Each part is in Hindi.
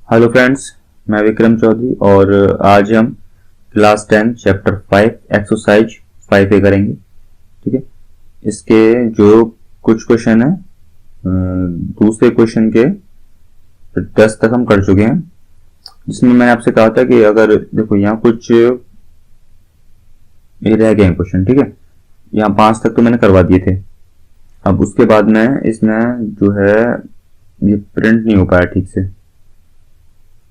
हेलो फ्रेंड्स, मैं विक्रम चौधरी और आज हम क्लास 10 चैप्टर 5 एक्सरसाइज 5A करेंगे। ठीक है, इसके जो कुछ क्वेश्चन है दूसरे क्वेश्चन के 10 तक हम कर चुके हैं, जिसमें मैंने आपसे कहा था कि अगर देखो यहाँ कुछ ये रह गए हैं क्वेश्चन। ठीक है, यहाँ 5 तक तो मैंने करवा दिए थे। अब उसके बाद में इसमें जो है ये प्रिंट नहीं हो पाया ठीक से।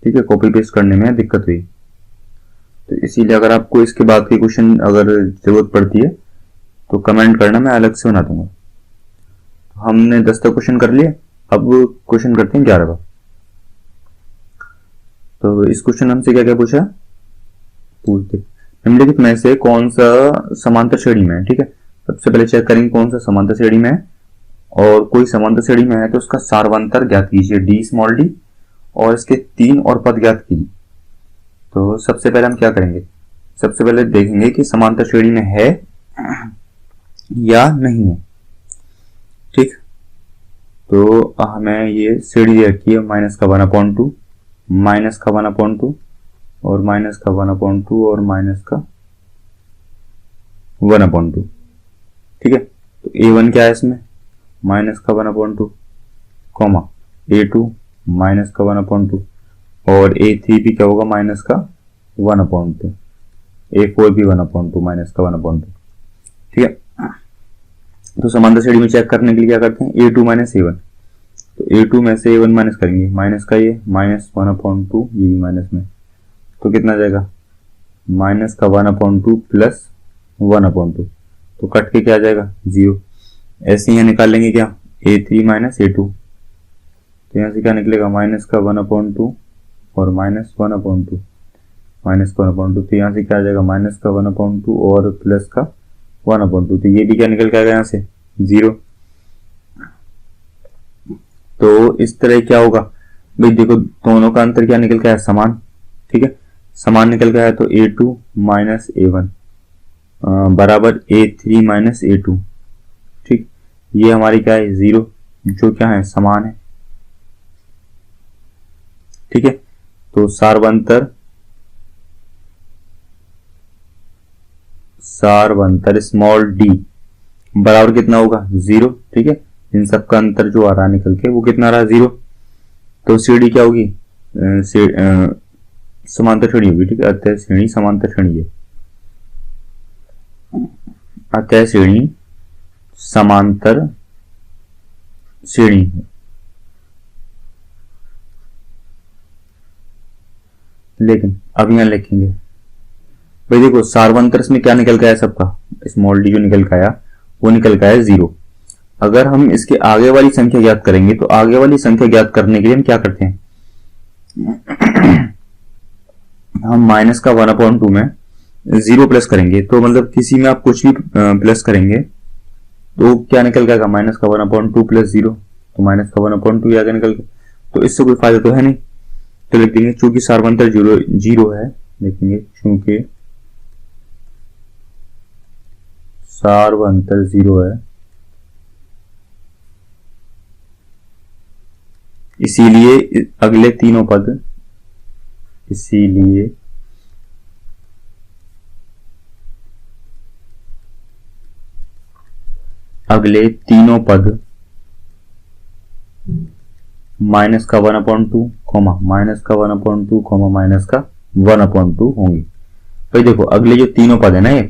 ठीक है, कॉपी पेस्ट करने में दिक्कत हुई, तो इसीलिए अगर आपको इसके बाद के क्वेश्चन अगर जरूरत पड़ती है तो कमेंट करना, मैं अलग से बना दूंगा। तो हमने 10 तक क्वेश्चन कर लिए, अब क्वेश्चन करते हैं 11 का। तो इस क्वेश्चन हमसे क्या क्या पूछा, पूछते निम्नलिखित में से कौन सा समांतर श्रेणी में है। ठीक है, सबसे पहले चेक करेंगे कौन सा समांतर श्रेणी में है, और कोई समांतर श्रेणी में है तो उसका सार्वंतर ज्ञात कीजिए, डी स्मॉल डी, और इसके 3 और पद ज्ञात कीजिए। तो सबसे पहले हम क्या करेंगे, सबसे पहले देखेंगे कि समांतर श्रेणी में है या नहीं है। ठीक, तो हमें ये श्रेणी दे रखी है माइनस का 1/2, माइनस का 1/2 और माइनस का 1/2 और माइनस का 1/2। ठीक है, तो A1 क्या है इसमें, माइनस का 1/2, कॉमा A2 माइनस का 1/2 और A3 भी क्या होगा, माइनस का 1/2, A4 भी 1/2 माइनस का 1/2। ठीक है, तो समांतर श्रेणी में चेक करने के लिए क्या करते हैं, A2 माइनस A1, तो A2 में से A1 माइनस करेंगे, माइनस का ये माइनस 1/2, ये भी माइनस में, तो कितना जाएगा, माइनस का 1/2 प्लस 1/2, तो कट के क्या आ जाएगा, 0। ऐसे ही निकाल लेंगे क्या, A3 माइनस A2, तो यहाँ से क्या निकलेगा, माइनस का 1/2 और माइनस 1/2, माइनस का 1/2, तो यहाँ से क्या आ जाएगा, माइनस का 1/2 और प्लस का 1/2, तो ये भी क्या निकल के आएगा यहाँ से 0। तो इस तरह क्या होगा भाई, देखो दोनों का अंतर क्या निकल के आया, समान। ठीक है, समान निकल के आया, तो A2 माइनस A1 बराबर A3 माइनस A2। ठीक, ये हमारी क्या है, 0, जो क्या है, समान है। ठीक है, तो सार्वंतर स्मॉल डी बराबर कितना होगा, 0। ठीक है, इन सब का अंतर जो आ रहा निकल के वो कितना रहा, 0। तो सीढ़ी क्या होगी, समांतर श्रेणी होगी। ठीक है, अतः श्रेणी समांतर श्रेणी है, अतः श्रेणी समांतर श्रेणी है। लेकिन अब यहां लिखेंगे भाई, देखो सार्वंतर में क्या निकल के आया सबका, स्मॉल डी जो निकल के आया वो निकल के आया 0। अगर हम इसके आगे वाली संख्या ज्ञात करेंगे, तो आगे वाली संख्या ज्ञात करने के लिए हम क्या करते हैं, हम माइनस का 1/2 में 0 प्लस करेंगे, तो मतलब किसी में आप कुछ भी प्लस करेंगे तो क्या निकल जाएगा, माइनस का 1/2 प्लस 0, तो माइनस का 1/2 आगे निकल गया। तो इससे कोई फायदा तो है नहीं, तो लिख देंगे चूंकि सार्वंतर 0 है, लिखेंगे चूंकि सार्वंतर 0 है, इसीलिए अगले तीनों पद, इसीलिए अगले तीनों पद माइनस का 1/2 कॉमा माइनस का 1/2 कॉमा माइनस का 1/2 होंगे। भाई देखो अगले जो तीनों पद है ना ये,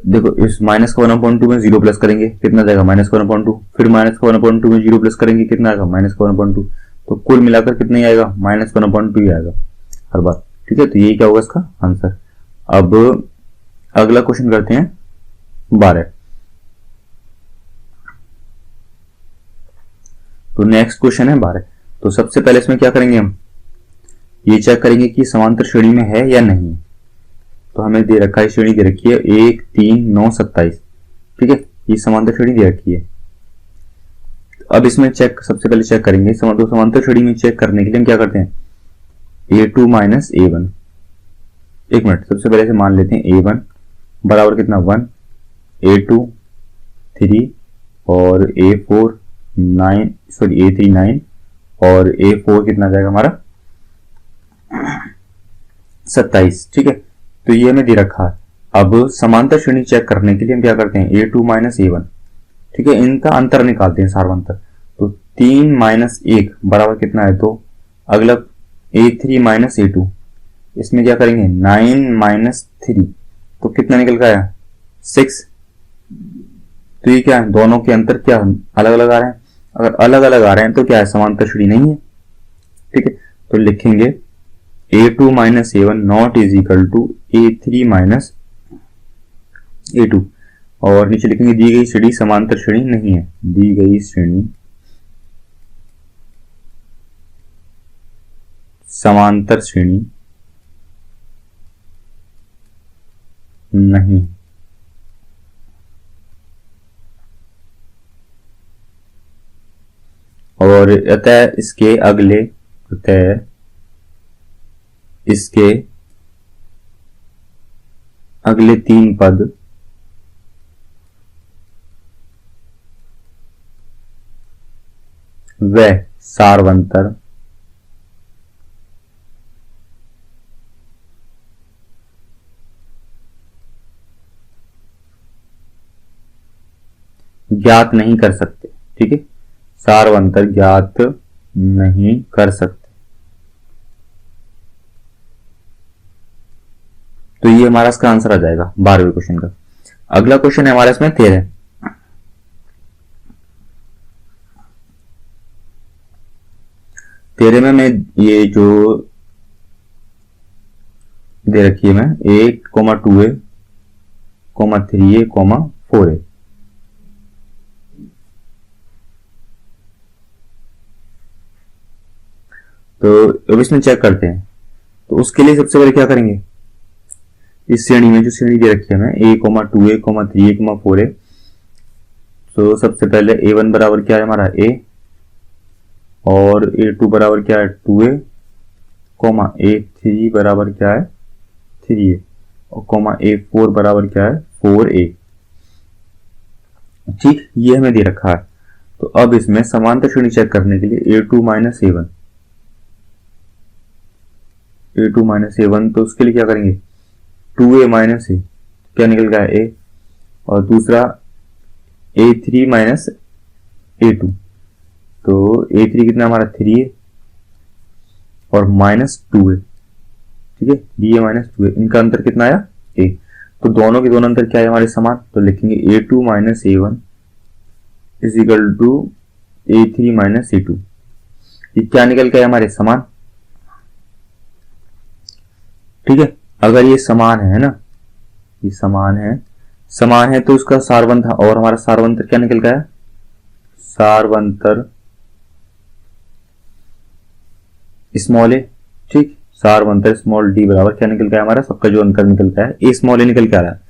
देखो इस माइनस का 1/2 में 0 प्लस करेंगे, कितना जाएगा, माइनस का 1/2, फिर माइनस का 1/2 में 0 प्लस करेंगे, कितना आएगा, माइनस का 1/2, तो कुल मिलाकर कितना ही आएगा, माइनस का 1/2 ही आएगा हर बार। ठीक है, तो यही क्या होगा इसका आंसर। अब अगला क्वेश्चन करते हैं 12। तो नेक्स्ट क्वेश्चन है 12। तो सबसे पहले इसमें क्या करेंगे, हम ये चेक करेंगे कि समांतर श्रेणी में है या नहीं। तो हमें दे रखा है, श्रेणी दे रखी है 1, 3, 9, 27। ठीक है, ये समांतर श्रेणी दे रखी है। अब इसमें चेक सबसे पहले चेक करेंगे, तो समांतर श्रेणी में चेक करने के लिए हम क्या करते हैं, A2 माइनस A1। एक मिनट, सबसे पहले से मान लेते हैं A1 बराबर कितना 1, A2 3 और A4 9, सॉरी A3 9 और A4 कितना जाएगा हमारा 27। ठीक है, तो ये हमें दे रखा है। अब समांतर श्रेणी चेक करने के लिए हम क्या करते हैं, A2 माइनस A1। ठीक है, इनका अंतर निकालते हैं, सार्वंतर। तो 3 माइनस 1 बराबर कितना है, 2। अगला A3 माइनस A2, इसमें क्या करेंगे, 9 माइनस 3, तो कितना निकल का आया, 6। तो ये क्या है, दोनों के अंतर क्या अलग अलग आ रहे हैं। अगर अलग अलग आ रहे हैं तो क्या है, समांतर श्रेणी नहीं है। ठीक है, तो लिखेंगे A2 minus A1 not is equal to A3 minus A2, और नीचे लिखेंगे दी गई श्रेणी समांतर श्रेणी नहीं है। दी गई श्रेणी समांतर श्रेणी नहीं। और अतः इसके अगले 3 पद वह सार्वंतर ज्ञात नहीं कर सकते। ठीक है, सार्वंतर ज्ञात नहीं कर सकते। तो ये हमारा इसका आंसर आ जाएगा 12वें क्वेश्चन का। अगला क्वेश्चन है हमारा इसमें 13। में मैं ये जो दे रखी है, मैं 1,2a, 3a, 4a। तो अब इसमें चेक करते हैं। तो उसके लिए सबसे पहले क्या करेंगे, इस श्रेणी में जो श्रेणी दे रखी है हमें A,2a, 3a, 4a, तो सबसे पहले A1 बराबर क्या है हमारा A, और A2 बराबर क्या है 2a, A3 बराबर क्या है 3a, और A4 बराबर क्या है 4a। ठीक, ये हमें दे रखा है। तो अब इसमें समांतर श्रेणी चेक करने के लिए A2 माइनस A1, तो उसके लिए क्या करेंगे, 2a माइनस a, क्या निकल गया a, और दूसरा A3 माइनस A2, तो A3 कितना हमारा 3a और माइनस 2a। ठीक है, ba माइनस 2a, इनका अंतर कितना आया a। तो दोनों के दोनों अंतर क्या है हमारे समान, तो लिखेंगे A2 minus A1 is equal to A3 minus A2। ये क्या निकल के हमारे समान। ठीक है, अगर ये समान है ना, ये समान है तो उसका सार्वंतर, और हमारा सार्वंतर क्या निकल गया है, सार्वंतर स्मॉल ए। ठीक, सार्वंतर स्मॉल डी बराबर क्या निकल गया हमारा, सबका जो अंतर निकल गया है ए स्मॉल ए निकल के आ रहा है।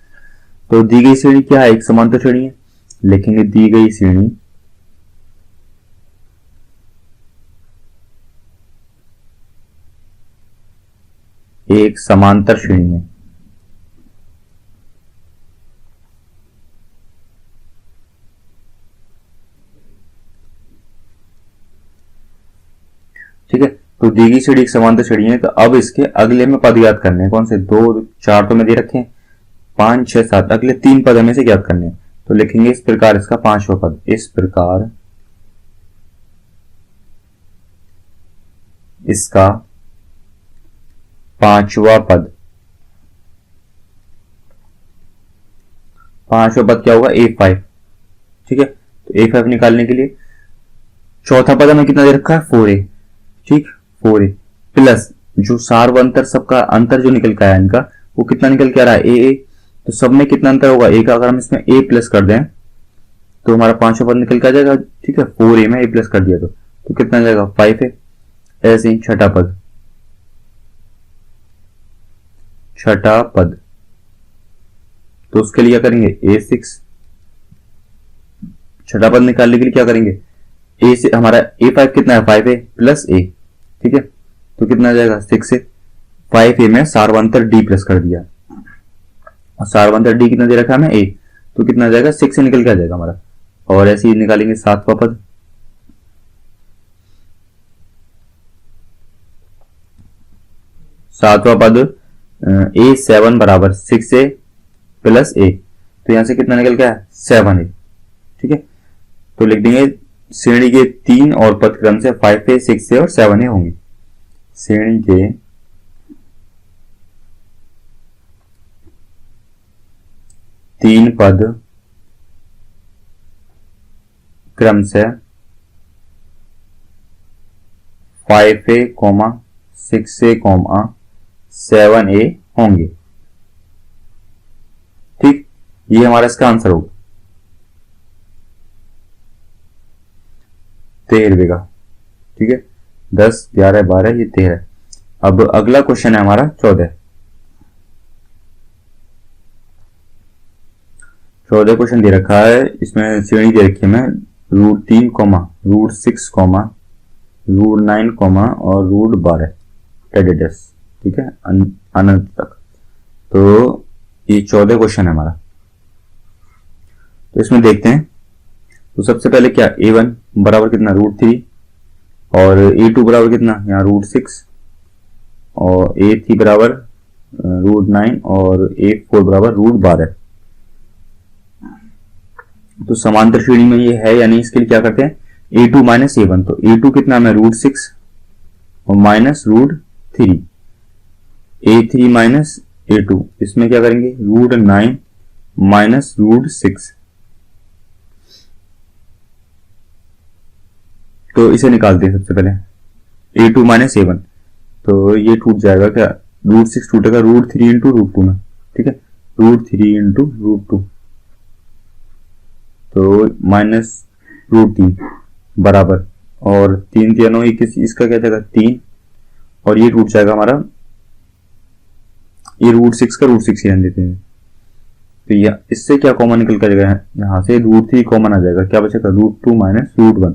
तो दी गई श्रेणी क्या है, एक समांतर श्रेणी है। लिखेंगे दी गई श्रेणी एक समांतर श्रेणी है। ठीक है, तो दी गई श्रेणी एक समांतर श्रेणी है। तो अब इसके अगले में पद ज्ञात करने हैं, कौन से, 2, 4 तो में दे रखे हैं, 5, 6, 7, अगले 3 पद हमें से ज्ञात करने हैं। तो लिखेंगे इस प्रकार इसका 5वां पद, इस प्रकार इसका 5वां पद। 5वां पद क्या होगा, A5। ठीक है, तो A5 निकालने के लिए चौथा पद हमें कितना दे रखा है, 4a। ठीक, 4a प्लस जो सार्वंतर सबका अंतर जो निकल के आया इनका, वो कितना निकल के आ रहा है, a। तो सब में कितना अंतर होगा, a का अगर हम इसमें a प्लस कर दें तो हमारा 5वां पद निकल के आ जाएगा। ठीक है, 4a में a प्लस कर दिया तो कितना आ जाएगा, 5a। ऐसे ही छठा पद, तो उसके लिए क्या करेंगे, A6। छठा पद निकालने के लिए क्या करेंगे, A से हमारा A5 कितना है, 5a प्लस a। ठीक है, तो कितना आ जाएगा, 6a। 5a में सार्वंतर d प्लस कर दिया, और सार्वंतर d कितना दे रखा है हमें, a, तो कितना आ जाएगा, 6 से निकल के आ जाएगा हमारा। और ऐसे ही निकालेंगे 7वां पद। 7वां पद A7 बराबर 6A प्लस A, तो यहां से कितना निकल गया 7A। ठीक है, तो लिख देंगे श्रेणी के 3 और पद क्रम से 5A 6A और 7A होंगे। श्रेणी के 3 पद क्रम से 5A, 6A, 7A होंगे। ठीक, ये हमारा इसका आंसर होगा 13 का। ठीक है, 10, 11, 12, ये 13। अब अगला क्वेश्चन है हमारा 14। 14 क्वेश्चन दे रखा है, इसमें श्रेणी दे रखी है मैं √3, √6, √9 और √12 टेडेडस। ठीक है, अनंत तक। तो ये 14 क्वेश्चन है हमारा। तो इसमें देखते हैं, तो सबसे पहले क्या A1 बराबर कितना √3 और A2 बराबर कितना यहाँ √6 और A3 बराबर √9 और A4 बराबर √12। तो समांतर श्रेणी में ये है या नहीं, इसके लिए क्या करते हैं A2 माइनस A1। तो A2 कितना है √6 और माइनस √3, A3 माइनस A2, इसमें क्या करेंगे √9 माइनस √6। तो इसे निकालते हैं सबसे पहले A2 माइनस A1, तो ये टूट जाएगा क्या √6 टूटेगा √3 इंटू √2 में। ठीक है, √3 इंटू √2, तो माइनस √3 बराबर, और 3 3 9 इसका क्या जाएगा 3, और ये टूट जाएगा हमारा, ये √6 का √6 रहने देते हैं। तो यह इससे क्या कॉमन निकल कर जाएगा, यहां से √3 कॉमन आ जाएगा, क्या बचेगा √2 माइनस √1।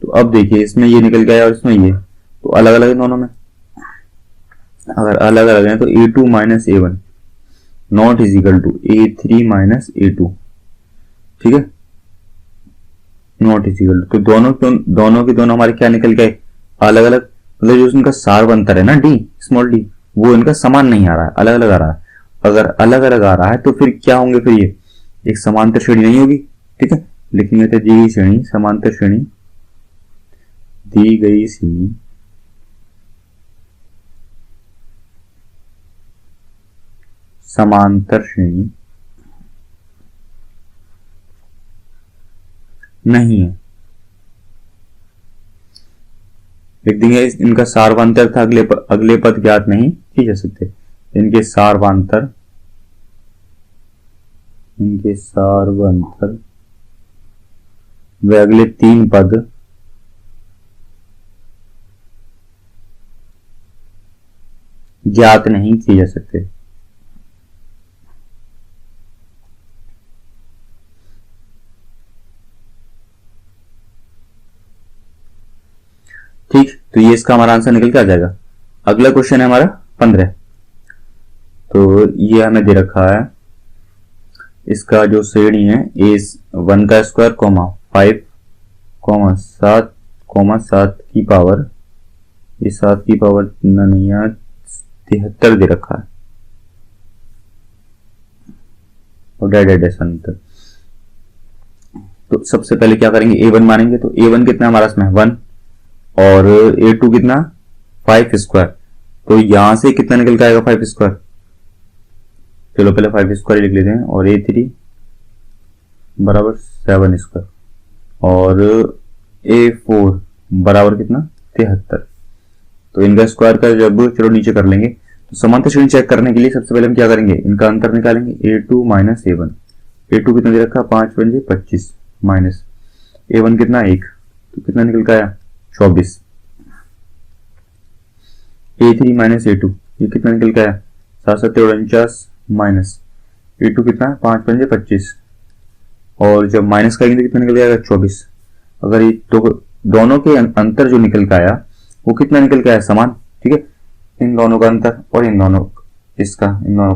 तो अब देखिए इसमें ये निकल गया और इसमें ये, तो अलग अलग है दोनों में। अगर अलग अलग है तो A2 minus A1 not is equal to A3 minus A2। ठीक है, नॉट इज इक्वल टू, तो दोनों के दोनों हमारे क्या निकल गए अलग अलग, मतलब जो इनका सारवंतर है ना D स्मॉल d, वो इनका समान नहीं आ रहा है, अलग अलग आ रहा है। अगर अलग अलग आ रहा है तो फिर क्या होंगे, फिर ये एक समांतर श्रेणी नहीं होगी। ठीक है, लिखेंगे तो दी गई श्रेणी समांतर श्रेणी, दी गई श्रेणी समांतर श्रेणी नहीं है। लिख देंगे इनका सारवांतर था, अगले पद ज्ञात नहीं किए जा सकते। इनके सारवांतर वे अगले 3 पद ज्ञात नहीं किए जा सकते। ठीक, तो ये इसका हमारा आंसर निकल के आ जाएगा। अगला क्वेश्चन है हमारा 15। तो ये हमें दे रखा है, इसका जो श्रेणी है A1 का स्क्वायर 5, 7, 7 की पावर, ये 7 की पावर नहीं है 73 दे रखा है, और अंतर। तो सबसे पहले क्या करेंगे A1 मानेंगे, तो A1 कितना हमारा इसमें 1 और A2 कितना 5 स्क्वायर, तो यहां से कितना निकल के आएगा 5 स्क्वायर, चलो पहले 5 स्क्वायर लिख लेते हैं, और A3 बराबर 7 स्क्वायर और A4 बराबर कितना 73। तो इनका स्क्वायर का जब चलो नीचे कर लेंगे, तो समांतर श्रेणी चेक करने के लिए सबसे पहले हम क्या करेंगे, इनका अंतर निकालेंगे A2 माइनस A1। A2 कितना दे रखा 5 पंजे 25 माइनस A1 कितना 1, तो कितना निकल के आया 24। A3 माइनस A2 ये कितना निकल के आया 7 7 49 माइनस A2 कितना 5 पंजे 25, और जब माइनस करेंगे तो कितना निकल जाएगा 24। अगर ये दोनों के अंतर जो निकल के आया वो कितना निकल के आया समान। ठीक है, इन दोनों का अंतर और इन दोनों का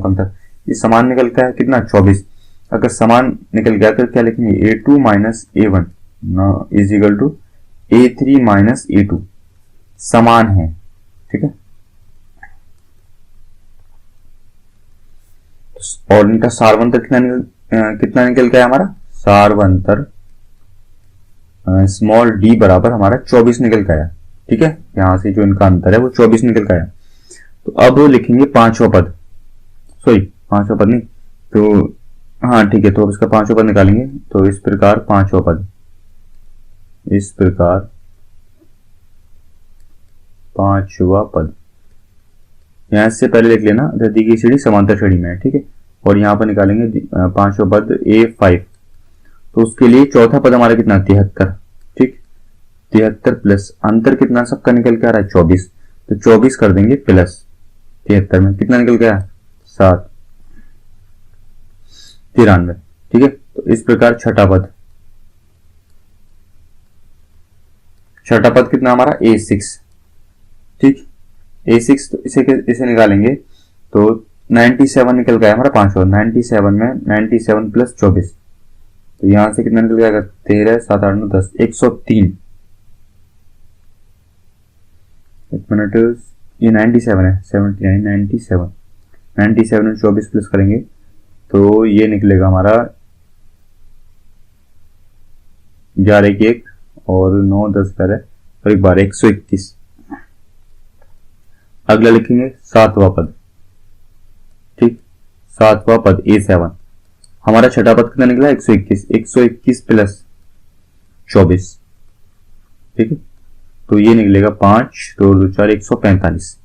अंतर ये समान निकल के आया कितना 24। अगर समान निकल गया तो क्या लिखेंगे A2 minus A1 is equal to A3 minus A2 समान है। ठीक है, और इनका सारवंतर कितना निकल के आया हमारा, सारवंतर स्मॉल डी बराबर हमारा 24 निकल के आया। ठीक है, यहां से जो इनका अंतर है वो 24 निकल के आया। तो अब लिखेंगे पांचवा पद, सॉरी पांचवा पद नहीं, तो हाँ ठीक है, तो अब इसका पांचवा पद निकालेंगे। तो इस प्रकार पांचवा पद, इस प्रकार पांचवा पद, यहां से पहले लिख लेना दी की सीढ़ी समांतर श्रेणी में है। ठीक है, और यहां पर निकालेंगे पांचवा पद A5। तो उसके लिए चौथा पद हमारा कितना, 73। ठीक, 73 प्लस अंतर कितना सबका निकल के आ रहा है, 24। तो 24 कर देंगे प्लस 73 में कितना निकल गया, 7, 93। ठीक है, तो इस प्रकार छठा पद, छठा पद कितना हमारा A6। ठीक, A6, तो इसे निकालेंगे तो 97 निकल गया हमारा पांचवा। 97 में 97 प्लस 24, तो यहां से कितना निकल जाएगा, 13, 7, 8, 9, 10, 103। एक मिनट, ये 97 है, 79, 97, 97 में 24 प्लस करेंगे तो ये निकलेगा हमारा 11 की 1 और 9, 10 12 और 1 12, 121। अगला लिखेंगे सातवां पद। ठीक, सातवां पद A7, हमारा छठा पद कितना निकला, 121। 121 प्लस 24। ठीक है, तो ये निकलेगा 5, 2, 2, 4, 145।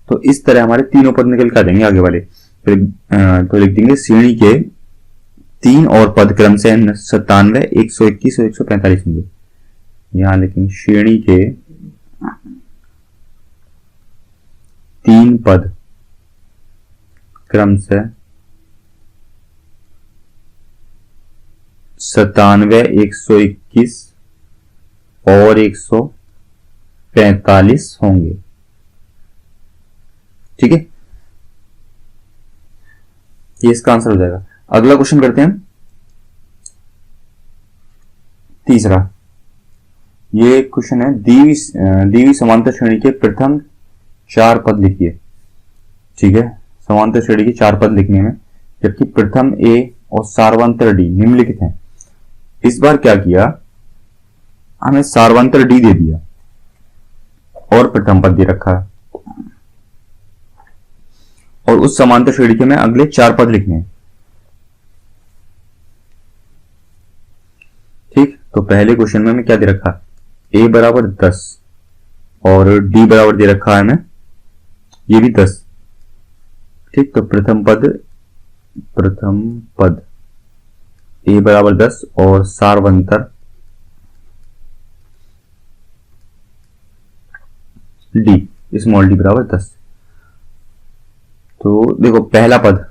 तो इस तरह हमारे तीनों पद निकल कर देंगे आगे वाले। तो लिख देंगे श्रेणी के 3 और पद क्रम से 97, 121 और 145 होंगे। यहां लिखेंगे श्रेणी के 3 पद क्रम से 97, 121 और 145 होंगे। ठीक है, ये इसका आंसर हो जाएगा। अगला क्वेश्चन करते हैं तीसरा। ये क्वेश्चन है दी समांतर श्रेणी के प्रथम 4 पद लिखिए। ठीक है, समांतर श्रेणी के 4 पद लिखने में, जबकि प्रथम A और सारवंतर D निम्नलिखित हैं। इस बार क्या किया, हमें सारवंतर D दे दिया और प्रथम पद दे रखा है, और उस समांतर श्रेणी के में अगले 4 पद लिखने हैं। ठीक, तो पहले क्वेश्चन में हमें क्या दे रखा, A बराबर 10 और D बराबर दे रखा है हमें ये भी 10। ठीक, तो प्रथम पद A बराबर 10 और सारवंतर D, स्मॉल d बराबर 10। तो देखो पहला पद,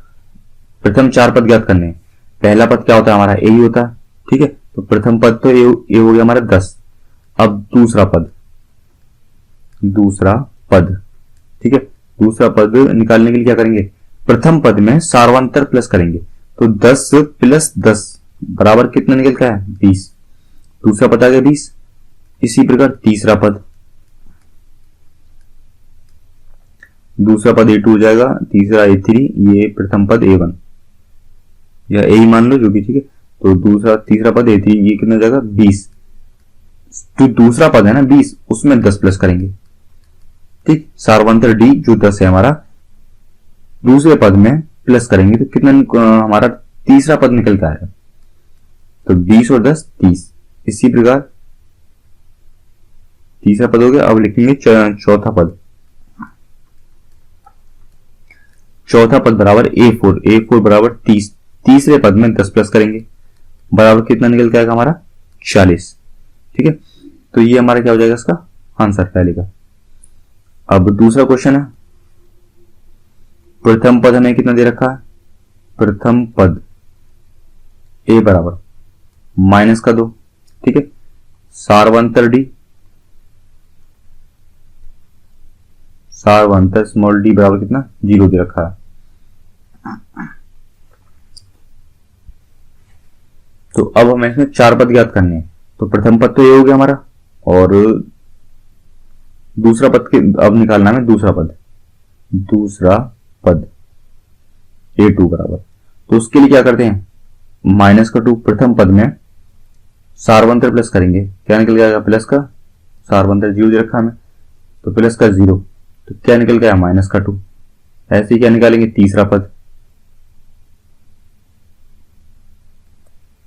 प्रथम 4 पद ज्ञात करने हैं। पहला पद क्या होता है हमारा, A ही होता है। ठीक है, तो प्रथम पद तो A हो गया हमारा 10। अब दूसरा पद, ठीक है, दूसरा पद निकालने के लिए क्या करेंगे, प्रथम पद में सारवंतर प्लस करेंगे। तो 10 प्लस 10 बराबर कितना निकल का है, 20। दूसरा पद आ गया 20। इसी प्रकार तीसरा पद, दूसरा पद A2 हो जाएगा, तीसरा A3, ये प्रथम पद A1 या A ही मान लो जो भी। ठीक है, तो तीसरा पद A3, ये कितना हो जाएगा 20। जो दूसरा पद है ना 20, उसमें 10 प्लस करेंगे। ठीक, सारवंतर D जो 10 है हमारा, दूसरे पद में प्लस करेंगे तो कितना हमारा तीसरा पद निकल के आएगा। तो 20 और 10 30। इसी प्रकार तीसरा पद हो गया। अब लिखेंगे चौथा पद। चौथा पद बराबर A4 बराबर 30। तीसरे पद में 10 प्लस करेंगे, बराबर कितना निकल के आएगा हमारा 40। ठीक है, तो ये हमारा क्या हो जाएगा इसका आंसर पहले का। अब दूसरा क्वेश्चन है, प्रथम पद हमें कितना दे रखा है, प्रथम पद A बराबर माइनस का 2। ठीक है, सारवंतर D, सारवंतर स्मॉल d बराबर कितना 0 दे रखा है। तो अब हमें इसमें 4 पद ज्ञात करने हैं। तो प्रथम पद तो ये हो गया हमारा, और दूसरा पद के अब निकालना है दूसरा पद A2 बराबर तो उसके लिए क्या करते हैं, माइनस का 2 प्रथम पद में सार्वंतर प्लस करेंगे, क्या निकल जाएगा प्लस का, सार्वंतर 0 दे रखा हमें तो प्लस का 0, तो क्या निकल गया माइनस का 2। ऐसे ही क्या निकालेंगे, तीसरा पद,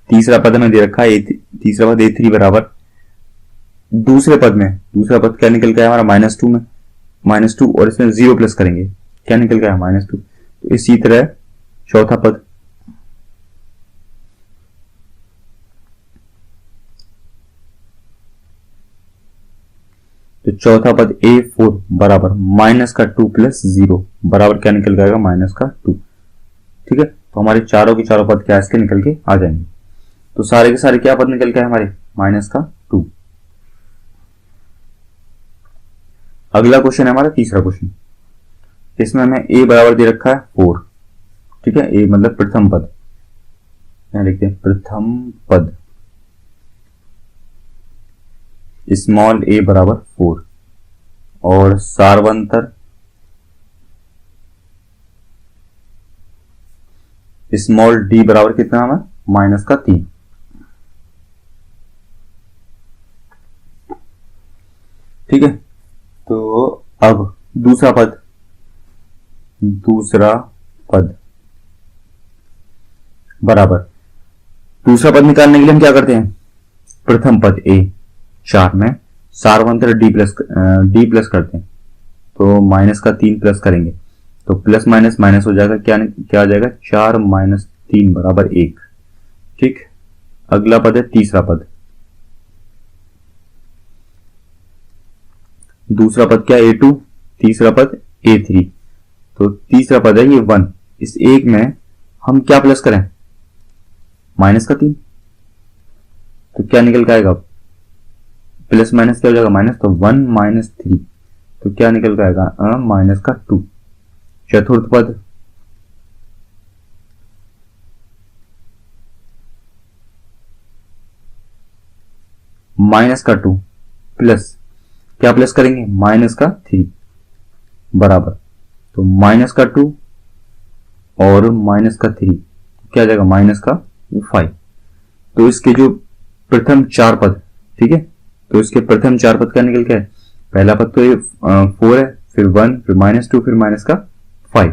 तीसरा पद हमें दे रखा है तीसरा पद a3 बराबर दूसरे पद में, दूसरा पद क्या निकल गया हमारा -2 में, -2 और इसमें 0 प्लस करेंगे, क्या निकल गया -2। तो इसी तरह चौथा पद, तो चौथा पद a4 बराबर माइनस का 2 प्लस 0 बराबर क्या निकल जाएगा माइनस का 2। ठीक है, तो हमारे चारों के चारों पद क्या इसके निकल के आ जाएंगे। तो सारे के सारे क्या पद निकल के हमारे माइनस का 2। अगला क्वेश्चन है हमारा तीसरा क्वेश्चन, इसमें हमें a बराबर दे रखा है 4। ठीक है, a मतलब प्रथम पद, यहां लिखते हैं प्रथम पद, स्मॉल a बराबर 4 और सार्वंतर स्मॉल d बराबर कितना हमें माइनस का 3। ठीक है, तो अब दूसरा पद, दूसरा पद बराबर, दूसरा पद निकालने के लिए हम क्या करते हैं, प्रथम पद a 4 में सार्वंतर d प्लस करते हैं, तो माइनस का 3 प्लस करेंगे तो प्लस माइनस माइनस हो जाएगा, क्या आ जाएगा 4 माइनस 3 बराबर 1। ठीक, अगला पद है तीसरा पद, दूसरा पद क्या a2, तीसरा पद a3, तो तीसरा पद है ये 1, इस एक में हम क्या प्लस करें माइनस का 3, तो क्या निकल के आएगा प्लस माइनस क्या हो जाएगा माइनस, तो 1 माइनस 3, तो क्या निकल के आएगा माइनस का 2। चतुर्थ पद, माइनस का 2 प्लस क्या प्लस करेंगे माइनस का 3 बराबर, तो माइनस का 2 और माइनस का 3 क्या आ जाएगा माइनस का 5। तो इसके जो प्रथम चार पद, ठीक है, तो इसके प्रथम चार पद क्या निकल के है, पहला पद तो ये 4 है, फिर 1, फिर -2, फिर माइनस का 5।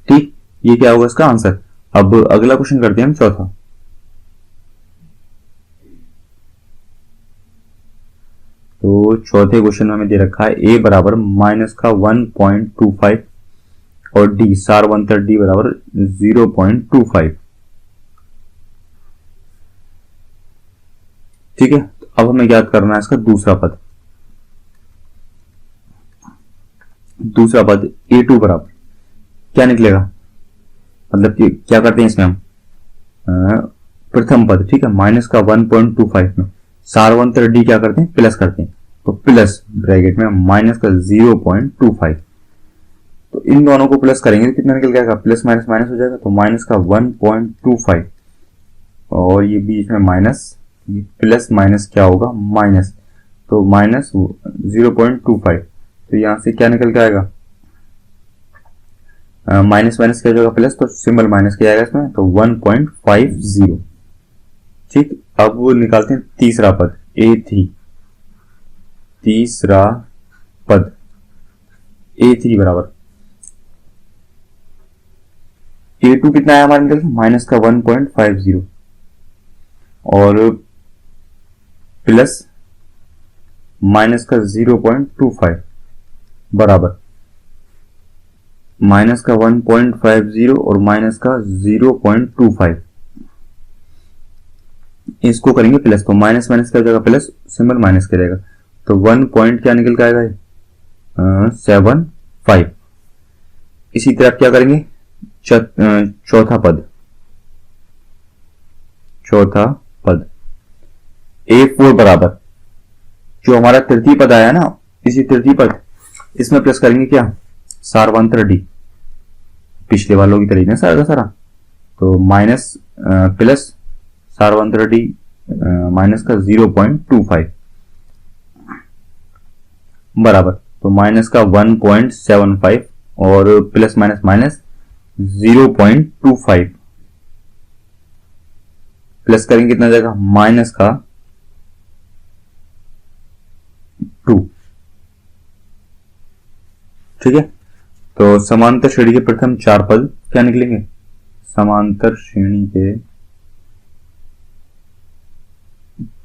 ठीक, ये क्या होगा इसका आंसर। अब अगला क्वेश्चन करते हैं हम चौथा। तो चौथे क्वेश्चन में हमें दे रखा है a बराबर माइनस का 1.25 और d सार्वंतर d बराबर 0.25। ठीक है, तो अब हमें ज्ञात करना है इसका दूसरा पद। दूसरा पद a2 बराबर क्या निकलेगा, मतलब कि क्या करते हैं इसमें हम प्रथम पद, ठीक है, माइनस का 1.25 में सार्वंतर d क्या करते हैं प्लस करते हैं, तो प्लस ब्रैकेट में माइनस का 0.25। तो इन दोनों को प्लस करेंगे तो कितना निकल जाएगा, प्लस माइनस माइनस हो जाएगा, तो माइनस का 1.25 और ये बीच में माइनस, प्लस माइनस क्या होगा माइनस, तो माइनस 0.25। तो यहां से क्या निकल के आएगा माइनस माइनस क्या जाएगा प्लस, तो सिंबल माइनस क्या आएगा इसमें, तो 1.50। ठीक, अब वो निकालते हैं तीसरा पद a3। तीसरा पद a3 बराबर a2 कितना है हमारे निकल माइनस का 1.50 और प्लस माइनस का 0.25 बराबर माइनस का 1.50 और माइनस का 0.25। इसको करेंगे प्लस, तो माइनस माइनस क्या हो जाएगा प्लस, सिंबल माइनस का रहेगा, तो 1 पॉइंट क्या निकल के आएगा 75। इसी तरह क्या करेंगे चौथा पद। चौथा पद a4 बराबर जो हमारा तृतीय पद आया ना, इसी तृतीय पद इसमें प्लस करेंगे क्या सार्वंतर d, पिछले वालों की तरह सारा का सारा, तो माइनस प्लस सार्वंतर d माइनस का 0.25 बराबर, तो माइनस का 1.75 और प्लस माइनस माइनस 0.25 प्लस करेंगे कितना जाएगा माइनस का 2। ठीक है, तो समांतर श्रेणी के प्रथम 4 पद क्या निकलेंगे? समांतर श्रेणी के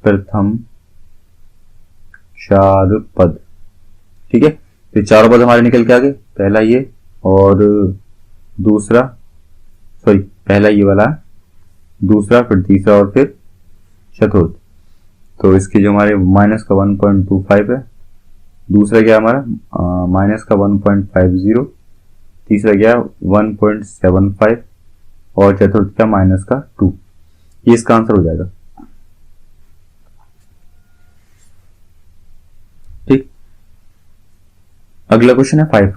प्रथम 4 पद। ठीक है, तो 4 पद हमारे निकल के आ गए। पहला ये और दूसरा, सॉरी पहला ये वाला, दूसरा, फिर तीसरा और फिर चतुर्थ। तो इसके जो हमारे माइनस का 1.25 है, दूसरा क्या हमारा माइनस का 1.50, तीसरा क्या 1.75 और चतुर्थ क्या माइनस का 2। ये इसका आंसर हो जाएगा। ठीक, अगला क्वेश्चन है 5।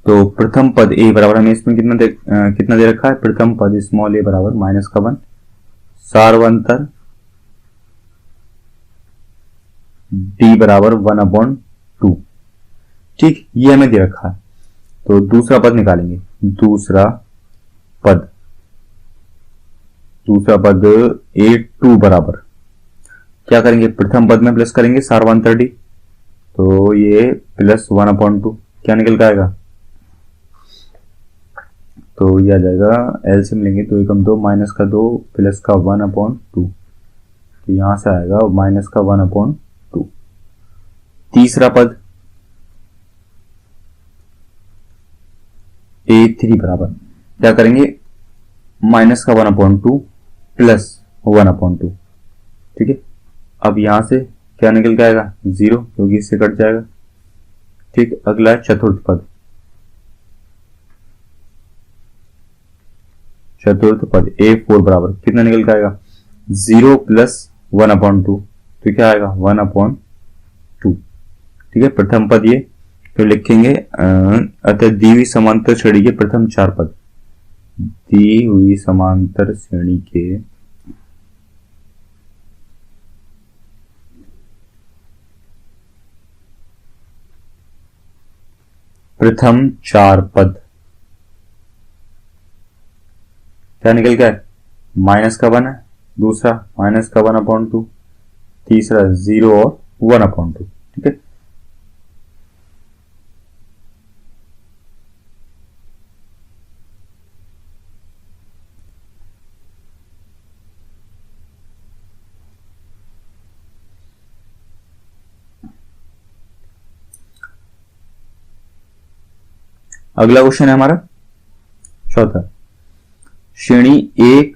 तो प्रथम पद ए बराबर, हमें इसमें कितना दे रखा है? प्रथम पद स्मॉल ए बराबर माइनस का 1, सार्वंतर डी बराबर 1/2। ठीक, ये हमें दे रखा है। तो दूसरा पद निकालेंगे। दूसरा पद A2 बराबर क्या करेंगे? प्रथम पद में प्लस करेंगे सार्वंतर डी, तो ये प्लस 1/2 क्या निकल का आएगा? तो ये आ जाएगा, एलसीएम लेंगे तो 1 2 माइनस का 2 प्लस का 1/2, तो यहां से आएगा माइनस का 1/2। तीसरा पद A3 बराबर क्या करेंगे? माइनस का 1/2 प्लस 1/2। ठीक है, अब यहां से क्या निकल के आएगा? 0, क्योंकि इससे कट जाएगा। ठीक, अगला है चतुर्थ पद। चतुर्थ पद A4 बराबर कितना निकल के आएगा? 0 प्लस 1/2, तो क्या आएगा 1/2। ठीक है, प्रथम पद ये, तो लिखेंगे अतः दी हुई समांतर श्रेणी के प्रथम 4 पद। दी हुई समांतर श्रेणी के प्रथम 4 पद क्या निकल गया? माइनस का 1 है, दूसरा माइनस का 1/2, तीसरा 0 और 1/2। ठीक है, अगला क्वेश्चन है हमारा चौथा। श्रेणी 1,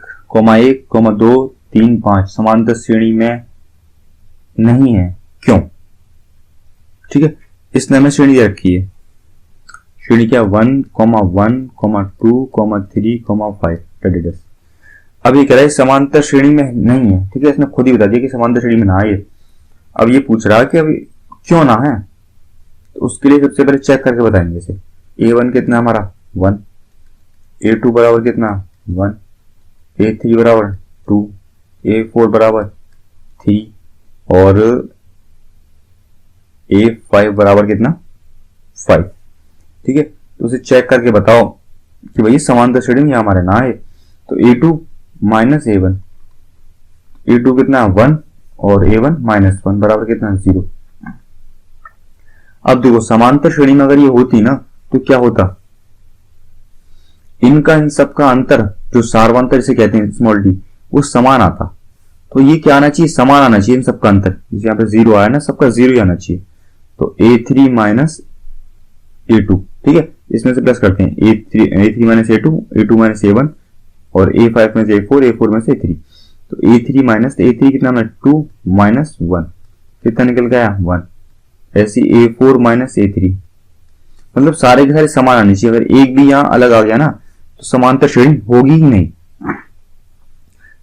2, 3, 5 समांतर श्रेणी में नहीं है, क्यों? ठीक है, इसने हमें श्रेणी दे रखी है। श्रेणी क्या? 1, 1, 2, 3, 5। अब ये कह रहा है समांतर श्रेणी में नहीं है। ठीक है, इसने खुद ही बता दिया कि समांतर श्रेणी में ना है। अब ये पूछ रहा है कि अभी क्यों ना है, तो उसके लिए सबसे पहले चेक करके बताएंगे। इसे A1 कितना हमारा 1, A2 बराबर कितना 1, A3 बराबर 2, A4 बराबर 3 और A5 बराबर कितना 5। ठीक है, तो उसे चेक करके बताओ कि भाई समांतर श्रेणी में हमारे ना है। तो A2 माइनस A1, A2 कितना 1 और A1 माइनस 1 बराबर कितना 0। अब देखो समांतर श्रेणी में अगर ये होती ना तो क्या होता? इनका इन सबका अंतर जो सार्वंतर इसे कहते हैं स्मॉल डी, वो समान आता। तो ये क्या आना चाहिए? समान आना चाहिए इन सबका अंतर। जैसे यहाँ पे 0 आया ना, सबका 0 ही आना चाहिए। तो A3 माइनस A2। ठीक है, इसमें से प्लस करते हैं A3 minus A2, A2 minus A1 और A5 में से A4, A4 में से A3। तो A3 माइनस A3 कितना है 2 माइनस 1, कितना निकल गया 1। ऐसी A4 माइनस A3, मतलब सारे के सारे समान आने चाहिए। अगर एक भी यहां अलग आ गया ना तो समांतर श्रेणी होगी ही नहीं।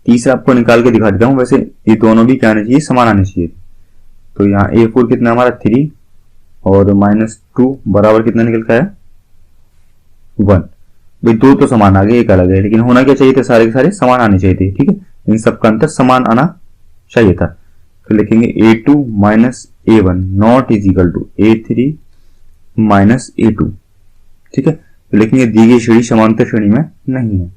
तीसरा आपको निकाल के दिखा देता हूं। वैसे ये दोनों भी क्या आने चाहिए? समान आने चाहिए। तो यहाँ A4 कितना हमारा 3 और माइनस 2 बराबर कितना निकल का है 1। भाई दो तो समान आ गए, एक अलग है, लेकिन होना क्या चाहिए था? सारे के सारे समान आने चाहिए थे। ठीक है, इन सब का अंतर समान आना चाहिए था। तो लिखेंगे A2 minus A1 not is equal to A3 minus A2। ठीक है, तो लिखेंगे दी गई श्रेणी समांतर श्रेणी में नहीं है।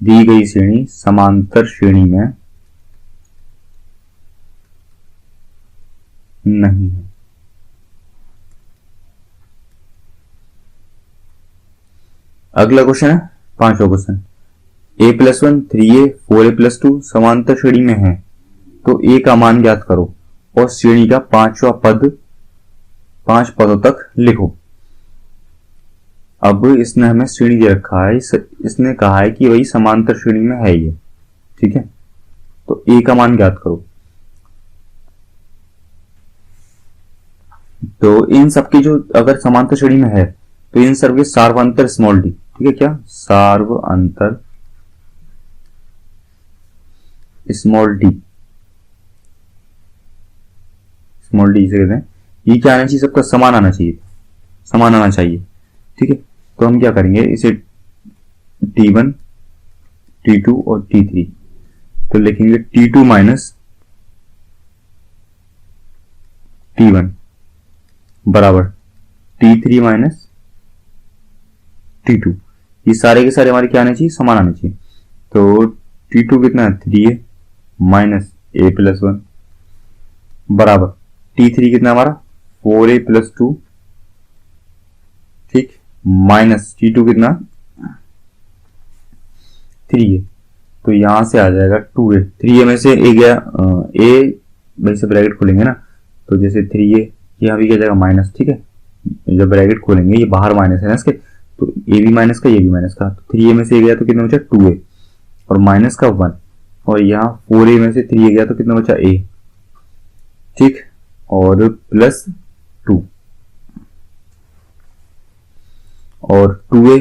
दी गई श्रेणी समांतर श्रेणी में नहीं है। अगला क्वेश्चन है 5वां क्वेश्चन, A+1 3A 4A+2 समांतर श्रेणी में है तो A का मान ज्ञात करो और श्रेणी का 5वां पद 5 पदों तक लिखो। अब इसने हमें श्रेणी दे रखा है, इसने कहा है कि वही समांतर श्रेणी में है ये। ठीक है, तो A का मान ज्ञात करो। तो इन सबकी जो अगर समांतर श्रेणी में है तो इन सब के सार्वंतर स्मॉल डी। ठीक है, क्या सार्वंतर स्मॉल डी, स्मॉल डी से कहते हैं। ये क्या आना चाहिए, सबका समान आना चाहिए, समान आना चाहिए। ठीक है, तो हम क्या करेंगे, इसे T1 T2 और T3, तो लिखेंगे T2 माइनस T1 बराबर T3 माइनस T2। ये सारे के सारे हमारे क्या आने चाहिए, समान आने चाहिए। तो T2 कितना है 3A माइनस A+1 बराबर T3 कितना हमारा 4A+2, ठीक, माइनस T2 कितना 3A। तो यहां से आ जाएगा 2A, 3A में से A गया, A भाई से ब्रैकेट खोलेंगे ना, तो जैसे 3A यहाँ भी क्या जाएगा माइनस। ठीक है, जब ब्रैकेट खोलेंगे ये बाहर माइनस है ना इसके, तो A भी माइनस का, ये भी माइनस का, तो 3A में से A गया तो कितना बचा 2A और माइनस का 1, और यहाँ 4A में से 3A गया तो कितना बचा A। ठीक, और प्लस 2 और 2A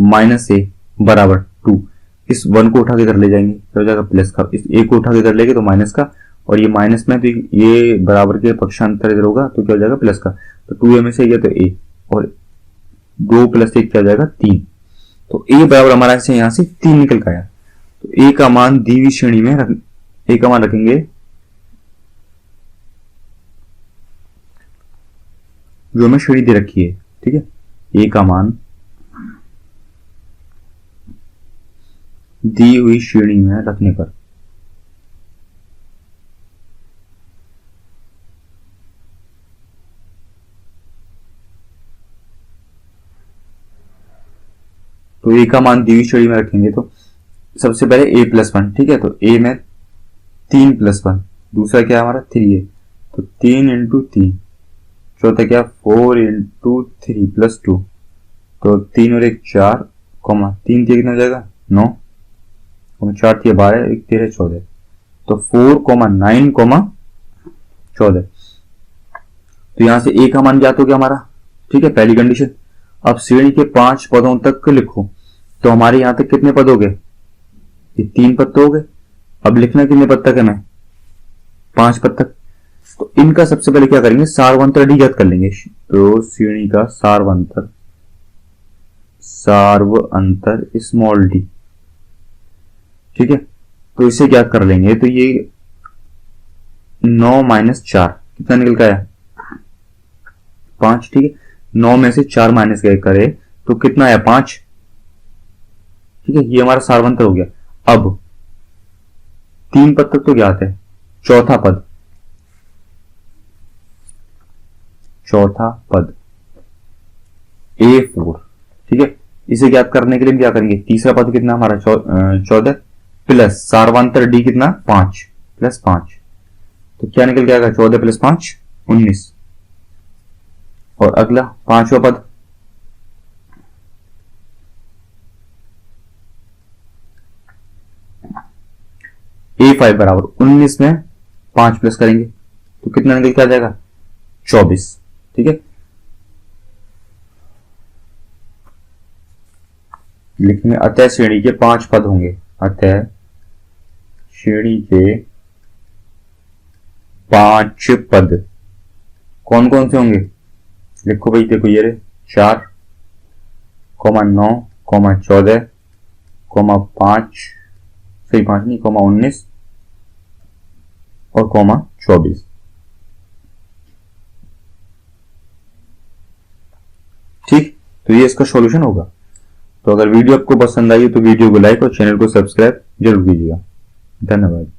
माइनस A बराबर 2। इस 1 को उठा के इधर ले जाएंगे तो हो जाएगा प्लस का, इस A को उठा के इधर लेंगे तो माइनस का, और ये माइनस में तो ये बराबर के पक्षांतर इधर होगा तो क्या हो जाएगा प्लस का। तो 2A में से गया तो A, और 2 प्लस 1 क्या हो जाएगा 3। तो A बराबर हमारा ऐसे यहाँ से 3 निकल का आया। तो A का मान दी हुई श्रेणी में A का मान रखेंगे जो हमें श्रेणी दे रखी है। ठीक है, A का मान दी हुई श्रेणी में रखने पर तो A का मान दी हुई श्रेणी में रखेंगे तो सबसे पहले A+1। ठीक है, तो A में 3+1, दूसरा क्या है हमारा 3A, तो 3 इंटू 3, चौथा क्या 4 इंटू 3 प्लस 2, तो 3 और 1 4, 3 कितना हो जाएगा 9, 4 थी 12, 1 13 14, तो 4 9 14। तो यहां से A का मान ज्ञात हो गया हमारा। ठीक है, पहली कंडीशन। अब श्रेणी के 5 पदों तक लिखो, तो हमारे यहां तक कितने पद हो गए, ये 3 पद तो हो गए। अब लिखना कितने पद तक है, मैं 5 पद तक। तो इनका सबसे पहले क्या करेंगे, सार्वंतर डी ज्ञात कर लेंगे। तो श्रेणी का सार्वंतर स्मॉल डी। ठीक है, तो इसे ज्ञात कर लेंगे। तो ये 9 माइनस 4 कितना निकल का आया 5। ठीक है, 9 में से 4 माइनस करे तो कितना आया 5। ठीक है, ये हमारा सार्वंतर हो गया। अब 3 पद तक तो ज्ञात है, चौथा पद A4। ठीक है, इसे ज्ञात करने के लिए हम क्या करेंगे, तीसरा पद कितना हमारा 14 प्लस सार्वंतर डी कितना 5 प्लस 5, तो क्या निकल के आएगा 14 प्लस 5 19। और अगला 5वां पद A5 बराबर 19 में 5 प्लस करेंगे तो कितना निकल के आ जाएगा 24। ठीक है, लिखेंगे अतः श्रेणी के 5 पद होंगे। अतः श्रेणी के 5 पद कौन कौन से होंगे, लिखो भाई, देखो ये 4, 9, कॉमा 14, कॉमा 5, सही 5 नहीं, कॉमा 19 और कॉमा 24। ठीक, तो ये इसका सॉल्यूशन होगा। तो अगर वीडियो आपको पसंद आई तो वीडियो को लाइक और चैनल को सब्सक्राइब जरूर कीजिएगा। धन्यवाद।